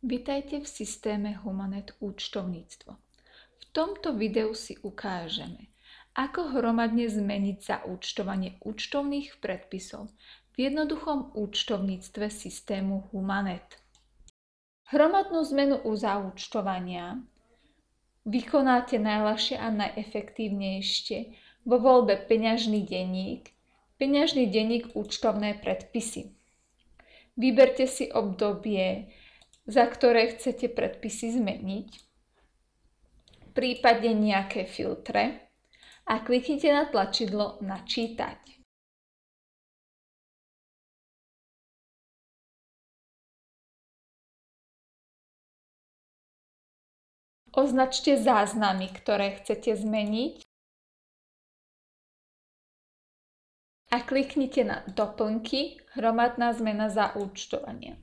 Vitajte v systéme Humanet účtovníctvo. V tomto videu si ukážeme, ako hromadne zmeniť zaúčtovanie účtovných predpisov v jednoduchom účtovníctve systému Humanet. Hromadnú zmenu u zaúčtovania vykonáte najľahšie a najefektívnejšie vo voľbe peňažný denník, účtovné predpisy. Vyberte si obdobie, za ktoré chcete predpisy zmeniť, prípadne nejaké filtre a kliknite na tlačidlo Načítať. Označte záznamy, ktoré chcete zmeniť a kliknite na Doplnky, hromadná zmena zaúčtovania.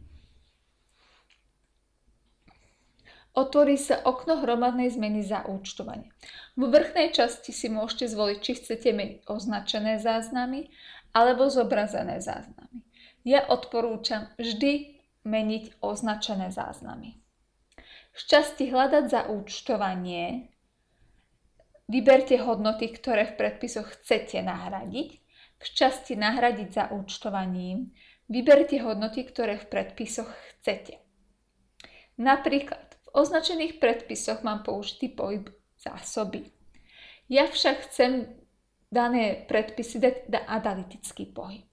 Otvorí sa okno hromadnej zmeny zaúčtovania. Vo vrchnej časti si môžete zvoliť, či chcete meniť označené záznamy alebo zobrazené záznamy. Ja odporúčam vždy meniť označené záznamy. V časti Hľadať zaúčtovanie vyberte hodnoty, ktoré v predpisoch chcete nahradiť. V časti Nahradiť zaúčtovaním vyberte hodnoty, ktoré v predpisoch chcete. Napríklad v označených predpisoch mám použitý pohyb zásoby. Ja však chcem dané predpisy dať na analytický pohyb.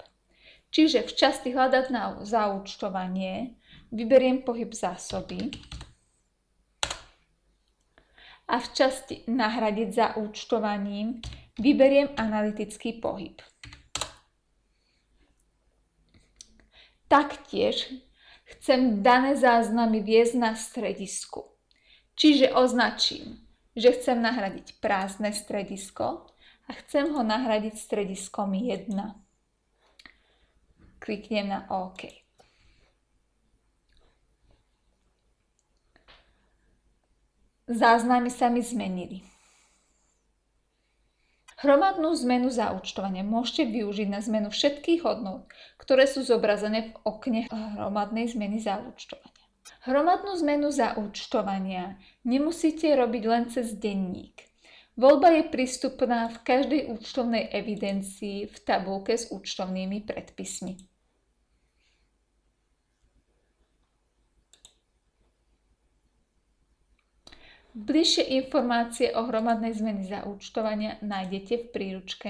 Čiže v časti Hľadať na zaúčtovanie vyberiem pohyb zásoby a v časti Nahradiť zaúčtovaním vyberiem analytický pohyb. Taktiež chcem dané záznamy viesť na stredisku. Čiže označím, že chcem nahradiť prázdne stredisko a chcem ho nahradiť strediskom 1. Kliknem na OK. Záznamy sa mi zmenili. Hromadnú zmenu zaúčtovania môžete využiť na zmenu všetkých hodnôt, ktoré sú zobrazené v okne hromadnej zmeny zaúčtovania. Hromadnú zmenu zaúčtovania nemusíte robiť len cez denník. Voľba je prístupná v každej účtovnej evidencii v tabuľke s účtovnými predpismi. Bližšie informácie o hromadnej zmene zaúčtovania nájdete v príručke.